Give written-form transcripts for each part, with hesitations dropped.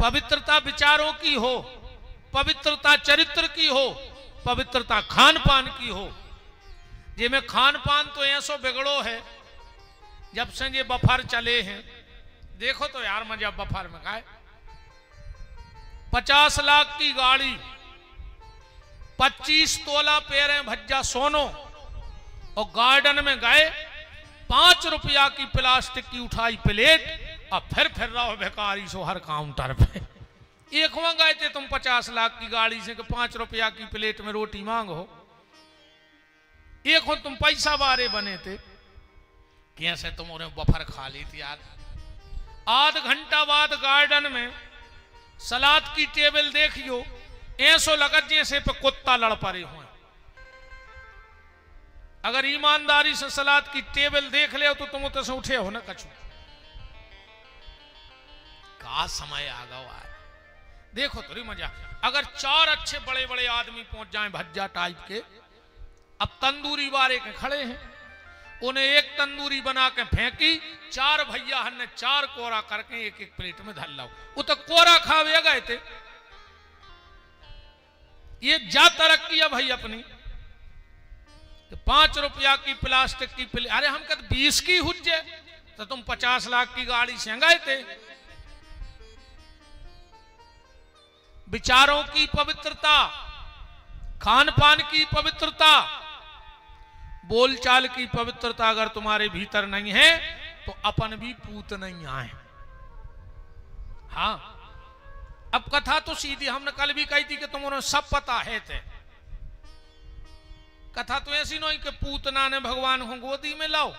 पवित्रता विचारों की हो, पवित्रता चरित्र की हो, पवित्रता खान पान की हो। जे में खान पान तो ऐसो बिगड़ो है जब से ये बफर चले हैं। देखो तो यार मजा बफर में का है। 50 लाख की गाड़ी, 25 तोला पैरें भज्जा सोनो, और गार्डन में गए 5 रुपया की प्लास्टिक की उठाई प्लेट और फिर रहो बेकारी सो हर काउंटर पे। एक वहां गए थे तुम 50 लाख की गाड़ी से कि 5 रुपया की प्लेट में रोटी मांगो। एक हो तुम पैसा वारे बने थे, कैसे तुम उन्हें बफर खा ली थी यार। आध घंटा बाद गार्डन में सलाद की टेबल देखियो, ऐसो लगत जैसे पे कुत्ता लड़ पड़े हुए। अगर ईमानदारी से सलाद की टेबल देख ले तो तुम उतर से उठे हो ना कछु। का समय आ गया। देखो थोड़ी मजा। अगर 4 अच्छे बड़े बड़े आदमी पहुंच जाएं भज्जा टाइप के, अब तंदूरी वाले के खड़े हैं, उन्हें एक तंदूरी बना के फेंकी, 4 भैया हमने 4 कोरा करके एक एक प्लेट में धल लाओ। वो तो कोरा खावे गए थे। ये जा तरक्की है भाई अपनी। तो 5 रुपया की प्लास्टिक की प्लेट, अरे हम कहते 20 की हुज्जे, तो तुम 50 लाख की गाड़ी से गए थे। विचारों की पवित्रता, खान पान की पवित्रता, बोलचाल की पवित्रता अगर तुम्हारे भीतर नहीं है तो अपन भी पूत नहीं आए। हाँ, अब कथा तो सीधी हमने कल भी कही थी कि तुम उन्हें सब पता है थे। कथा तो ऐसी नहीं कि पूतना ने भगवान को गोदी में लाओ,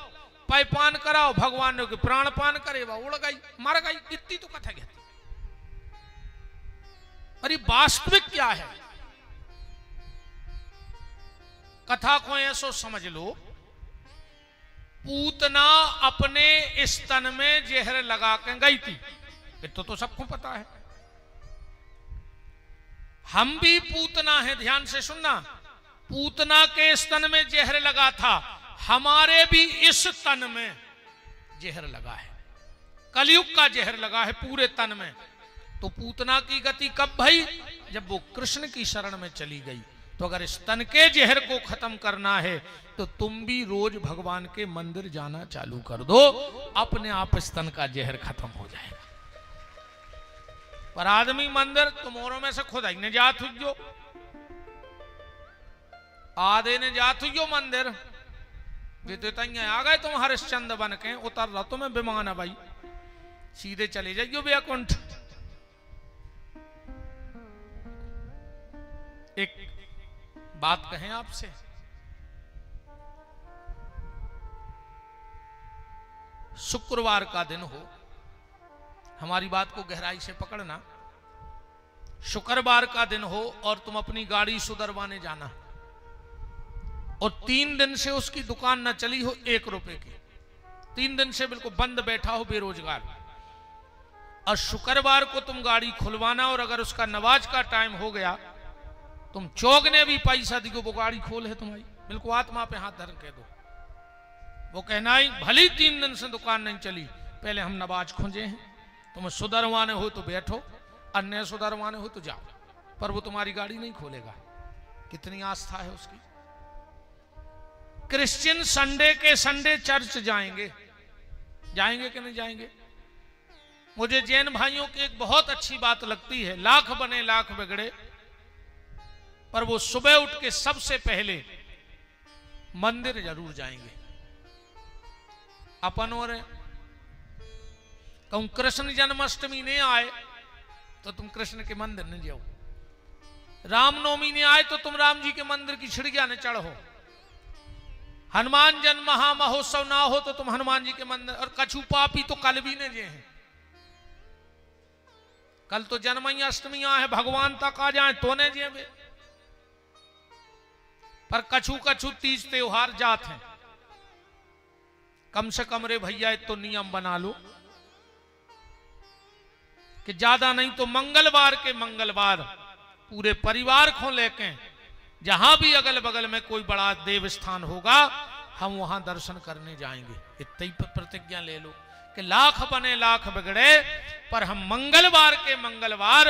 पान कराओ, भगवान ने प्राण पान करे, उड़ गई मर गई, इतनी तो कथा कहती। अरे वास्तविक क्या है? कथा को ऐसो समझ लो, पूतना अपने स्तन में जहर लगा के गई थी, तो सबको पता है। हम भी पूतना है, ध्यान से सुनना। पूतना के स्तन में जहर लगा था, हमारे भी इस तन में जहर लगा है। कलयुग का जहर लगा है पूरे तन में। तो पूतना की गति कब भई? जब वो कृष्ण की शरण में चली गई। तो अगर इस तन के जहर को खत्म करना है तो तुम भी रोज भगवान के मंदिर जाना चालू कर दो, अपने आप इस तन का जहर खत्म हो जाएगा। पर आदमी मंदिर तुमोरों में से खुद ही ने जात हुई, आधे ने जात हुई मंदिर। आ गए तुम हरिश्चंद्र बन के, उतर रहा तुम्हें विमान है भाई, सीधे चले जाइयो बैकुंठ। एक बात कहें आपसे, शुक्रवार का दिन हो, हमारी बात को गहराई से पकड़ना। शुक्रवार का दिन हो और तुम अपनी गाड़ी सुधरवाने जाना, और 3 दिन से उसकी दुकान न चली हो 1 रुपए की, 3 दिन से बिल्कुल बंद बैठा हो बेरोजगार, और शुक्रवार को तुम गाड़ी खुलवाना, और अगर उसका नमाज का टाइम हो गया तुम चौक ने भी पैसा दियो, वो गाड़ी खोल है तुम्हारी, बिल्कुल आत्मा पे हाथ धर कह दो। वो कहना ही भली 3 दिन से दुकान नहीं चली, पहले हम नमाज खोजे हैं, तुम्हें सुधरवाने हो तो बैठो, अन्य सुधरवाने हो तो जाओ, पर वो तुम्हारी गाड़ी नहीं खोलेगा। कितनी आस्था है उसकी। क्रिश्चियन संडे के संडे चर्च जाएंगे, जाएंगे कि नहीं जाएंगे? मुझे जैन भाइयों की एक बहुत अच्छी बात लगती है, लाख बने लाख बिगड़े, पर वो सुबह उठ के सबसे पहले मंदिर जरूर जाएंगे। अपन और कहूं कृष्ण जन्माष्टमी नहीं आए तो तुम कृष्ण के मंदिर न जाओ, रामनवमी ने आए तो तुम राम जी के मंदिर की छिड़िया न चढ़ो, हनुमान जन्म महामहोत्सव ना हो तो तुम हनुमान जी के मंदिर, और कछु पापी तो कल भी न जे हैं। कल तो जन्माष्टमी है, भगवान तक आ जाए तो ने जेबे, पर कछु कछु तीज त्योहार जात हैं। कम से कम रे भैया तो नियम बना लो कि ज्यादा नहीं तो मंगलवार के मंगलवार पूरे परिवार को लेके जहां भी अगल बगल में कोई बड़ा देव स्थान होगा हम वहां दर्शन करने जाएंगे। इतनी प्रतिज्ञा ले लो कि लाख बने लाख बिगड़े, पर हम मंगलवार के मंगलवार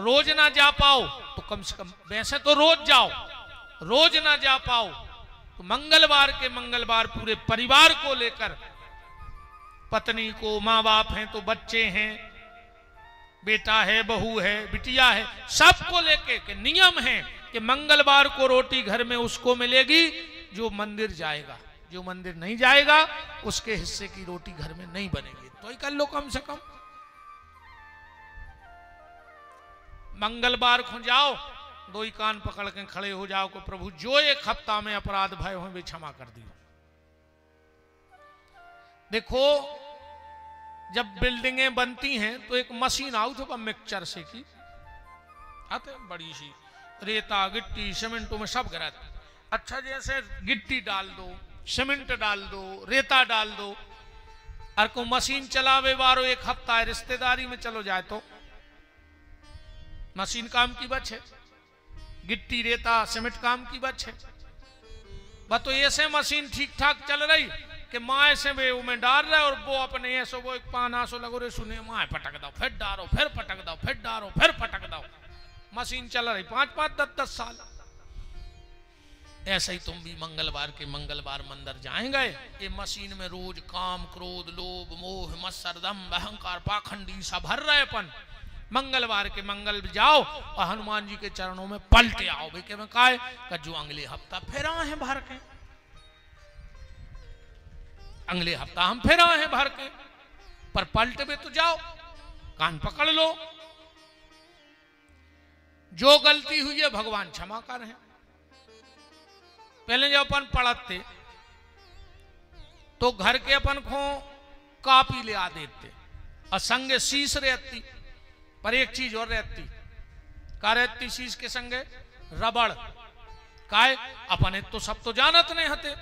रोज ना जा पाओ तो कम से कम, वैसे तो रोज जाओ, रोज ना जा पाओ तो मंगलवार के मंगलवार पूरे परिवार को लेकर, पत्नी को, माँ बाप हैं तो बच्चे हैं, बेटा है, बहू है, बिटिया है, सबको लेके के नियम है कि मंगलवार को रोटी घर में उसको मिलेगी जो मंदिर जाएगा, जो मंदिर नहीं जाएगा उसके हिस्से की रोटी घर में नहीं बनेगी। तो ही कर लो कम से कम। मंगलवार को जाओ, दो ही कान पकड़ के खड़े हो जाओ कि प्रभु जो एक हफ्ता में अपराध भय हो वे क्षमा कर दियो। देखो जब बिल्डिंगें बनती हैं तो एक मशीन आउट होगा मिक्सचर से की आते, बड़ी सी रेता गिट्टी सीमेंटों में सब गिरा। अच्छा जैसे गिट्टी डाल दो, सीमेंट डाल दो, रेता डाल दो, और को मशीन चलावे वारो एक हफ्ता है रिश्तेदारी में चलो जाए तो मशीन काम की बच है, गिट्टी रेता सीमेंट काम की बच है। बस तो ऐसे मशीन ठीक ठाक चल रही कि माँ ऐसे वे में डाल रहा है और वो अपने ऐसो वो एक पाना सो लगो रे सुने माँ पटक दो, फिर डालो, फिर पटक दो, फिर डालो, फिर पटक दो, मशीन चल रही 5-5, 10-10 साल। ऐसे ही तुम भी मंगलवार के मंगलवार मंदिर जाएंगे, ये मशीन में रोज काम, क्रोध, लोभ, मोह, मत्सर, दंभ, अहंकार, पाखंडी सब भर रहे अपन। मंगलवार के मंगल जाओ और हनुमान जी के चरणों में पलटे आओ भाई के में का जो अगले हफ्ता फिर आए हैं भर के, अगले हफ्ता हम फिर आए हैं भर के, पर पलटे में तो जाओ, कान पकड़ लो, जो गलती हुई है भगवान क्षमा कर हैं। पहले जब अपन पढ़ते तो घर के अपन को कापी ले आ देते और संगे शीश रहती, पर एक चीज और रहती, का रहती शीश के संगे रबड़, काय अपने तो सब तो जानत नहीं हते,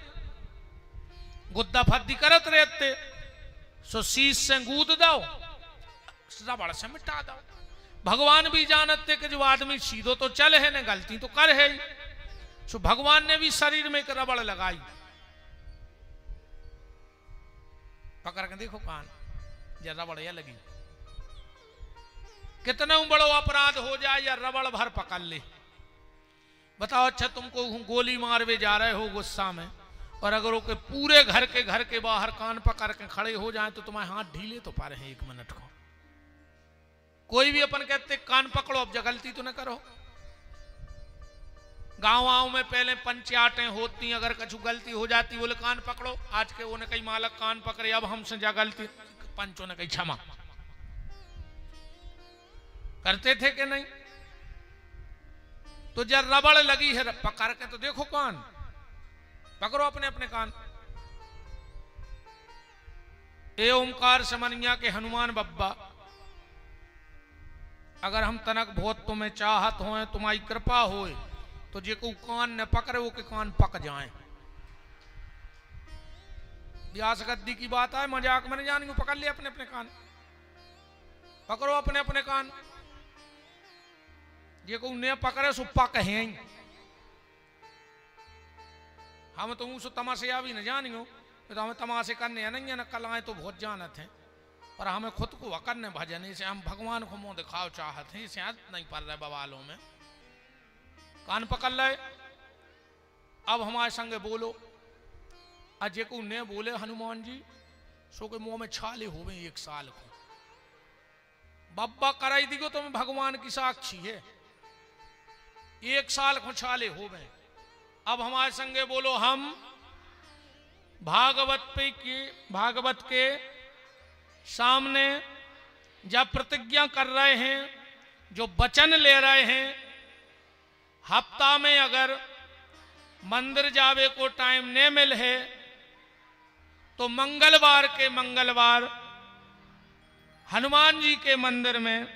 गुद्दा फद्दी करत रहते, सो शीश से गूद दो, रबड़ से मिटा दो। भगवान भी जानते कि जो आदमी सीधो तो चल है न गलती तो कर है, सो भगवान ने भी शरीर में एक रबड़ लगाई, पकड़ के देखो कान या रबड़ या लगी, कितना बड़ो अपराध हो जाए या रबड़ भर पकड़ ले। बताओ अच्छा तुमको गोली मारवे जा रहे हो गुस्सा में, और अगर वो पूरे घर के बाहर कान पकड़ के खड़े हो जाए तो तुम्हारे हाथ ढीले तो पा रहे हैं 1 मिनट को। कोई भी अपन कहते कान पकड़ो, अब गलती तो न करो। गाँव में पहले पंचायतें होती, अगर कछु गलती हो जाती बोले कान पकड़ो, आज के वो ने कई मालक कान पकड़े, अब हमसे जा गलती, पंचों ने कही क्षमा करते थे कि नहीं। तो जब रबड़ लगी है पकड़ के तो देखो कान पकड़ो अपने अपने कान। ए ओमकार समनिया के हनुमान बब्बा, अगर हम तनक बहुत तुम्हें चाहत हो, तुम्हारी कृपा हो तो जे को कान न पकड़े वो के कान पक जाए। व्यास गद्दी की बात है, मजाक में नहीं जानेंगे, पकड़ लिया अपने अपने कान, पकड़ो अपने अपने कान। जे को ने पकड़े सो पक है। हम तो मुझसे तमाशे भी न जानियो, तो हमें तमाशे करने नहीं है न, कल आए तो बहुत जानत हैं, पर हमें खुद को करने भजन, इसे हम भगवान को मुंह दिखाओ चाहते हैं, इसे नहीं पड़ रहे बवालों में। कान पकड़ ले, अब हमारे संगे बोलो। अजय को ने बोले हनुमान जी सो के मुंह में छाले हो गए 1 साल को, बब्बा कराई दिगो तुम भगवान की साक्षी है, 1 साल को छाले हो गए। अब हमारे संगे बोलो, हम भागवत के सामने जब प्रतिज्ञा कर रहे हैं, जो वचन ले रहे हैं, हफ्ता में अगर मंदिर जावे को टाइम नहीं मिल है तो मंगलवार के मंगलवार हनुमान जी के मंदिर में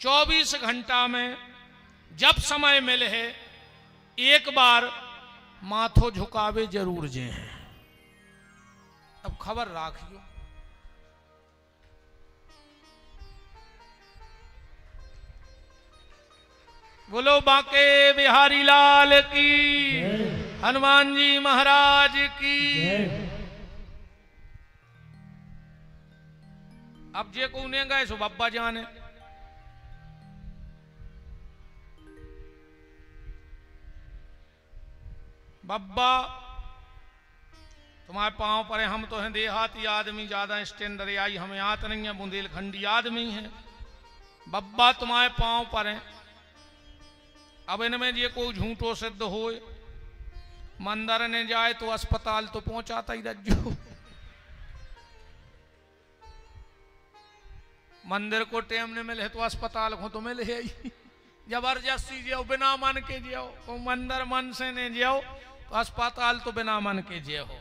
24 घंटा में जब समय मिले है एक बार माथो झुकावे जरूर जे हैं। अब खबर राखियो। बोलो बांके बिहारी लाल की, हनुमान जी महाराज की। अब जे को उन्हें गए सो बब्बा जाने। बब्बा तुम्हारे पांव पर है, हम तो हैं देहाती आदमी, ज्यादा स्टैंडर्ड आई हमें याद नहीं है, बुंदेलखंडी आदमी है। बब्बा तुम्हारे पांव पर है। अब इनमें ये कोई झूठो सिद्ध हो, मंदिर ने जाए तो अस्पताल तो पहुंचाता ही रज्जू। मंदिर को टेम ने मिले तो अस्पताल को तो मिले ही। जबरदस्ती जाओ बिना मन के जाओ, तो मंदिर मन से ने जाओ तो अस्पताल तो बिना मन के जाओ।